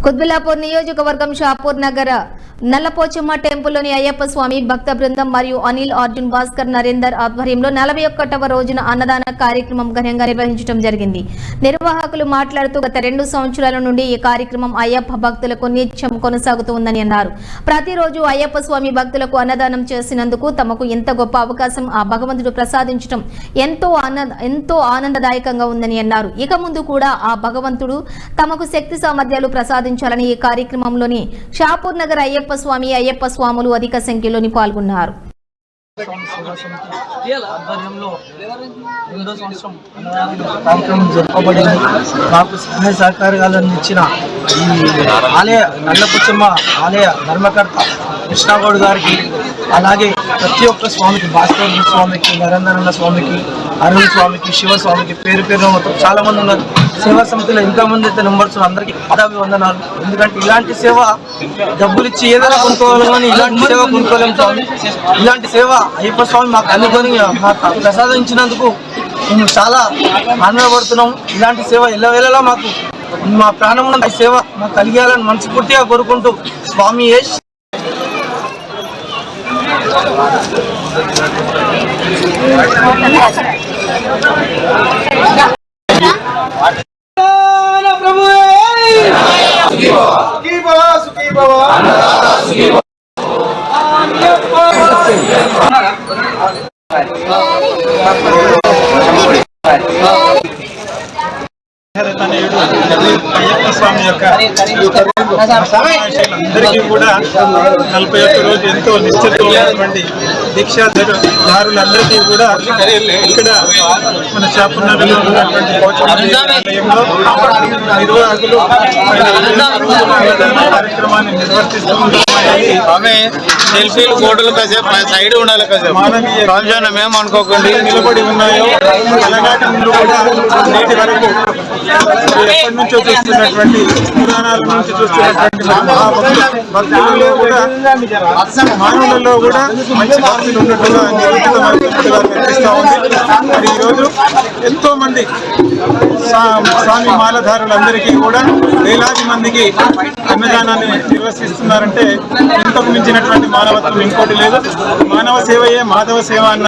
కుత్బుల్లాపూర్ నియోజకవర్గం షాపూర్ నగర నల్లపోచమ్మ టెంపుల్లోని అయ్యప్ప స్వామి భక్త బృందం మరియు అనిల్ అర్జున్ భాస్కర్ నరేందర్ ఆధ్వర్యంలో 41వ రోజున అన్నదాన కార్యక్రమం ఘనంగా నిర్వహించడం జరిగింది. నిర్వాహకులు మాట్లాడుతూ గత 2 సంవత్సరాల నుండి ఈ కార్యక్రమం అయ్యప్ప భక్తులకు నిత్యం కొనసాగుతుందని అన్నారు. ప్రతిరోజు అయ్యప్ప స్వామి భక్తులకు అన్నదానం చేసినందుకు తమకు ఎంత గొప్ప అవకాశం ఆ భగవంతుడు ప్రసాదించడం ఎంతో ఆనందదాయకంగా ఉందని అన్నారు. ఇక ముందు కూడా ఆ భగవంతుడు తమకు శక్తి సామర్థ్యాలు ప్రసాదించాలని ఈ కార్యక్రమంలోని షాపూర్ నగర్ అయ్యప్ప స్వాములు అధిక సంఖ్యలో పాల్గొన్నారు. కార్యక్రమం జరపబడింది. మాకు సహాయ సహకారాలను ఇచ్చిన ఈ ఆలయ నల్లపోచమ్మ ఆలయ ధర్మకర్త కృష్ణగౌడ్ గారికి, అలాగే ప్రతి ఒక్క స్వామికి, భాస్కర్ స్వామికి, నరేంద్రన్న స్వామికి, అరుణ్ స్వామికి, శివస్వామికి పేరు పేరు మొత్తం చాలా మంది ఉన్నారు. సేవా సమితిలో ఇంకా మంది అయితే నెంబర్స్ అందరికీ వందనాలు. ఎందుకంటే ఇలాంటి సేవ డబ్బులు ఇచ్చి ఏదైనా కొనుక్కోవాలి, కానీ ఇలాంటి సేవ కొనుక్కోలేము స్వామి. ఇలాంటి సేవ అయ్యప్ప స్వామి మాకు అనుకొని మాకు ప్రసాదించినందుకు మేము చాలా ఆనందపడుతున్నాం. ఇలాంటి సేవ ఎల్లవేళలా మాకు మా ప్రాణం ఉన్న సేవ మాకు కలిగేయాలని మనస్ఫూర్తిగా కోరుకుంటూ స్వామి అయ్యప్ప స్వామి యొక్క అందరికీ కూడా 41 రోజు ఎంతో నిశ్చతో ఉన్నటువంటి దీక్షాదారులందరికీ కూడా ఇక్కడ మన షాపూర్ నగర్లో ఉన్నటువంటి ఆలయంలో నిర్వాహకులు కార్యక్రమాన్ని నిర్వర్తిస్తున్నామని సెల్ఫీలు ఫోటోలు కాసేపు సైడ్ ఉండాలి. కాసేపు మేము అనుకోకండి నిలబడి ఉన్నాయో కలగాటంలో కూడా నేటి వరకు ఎప్పటి నుంచో చూస్తున్నటువంటి పురాణాల నుంచి చూస్తున్నటువంటి భక్తులలో కూడా మానవులలో కూడా మంచి భక్తులు ఉన్నట్టుగా నిరూపితమైనట్టుగా కనిపిస్తూ ఉంది. మరి ఈరోజు ఎంతో మంది స్వామి మాలధారులందరికీ కూడా వేలాది మందికి అన్నదానాన్ని నిర్వహిస్తున్నారంటే ఇంతకు మించినటువంటి మానవత్వం ఇంకోటి లేదు. మానవ సేవయే మాధవ సేవ అన్న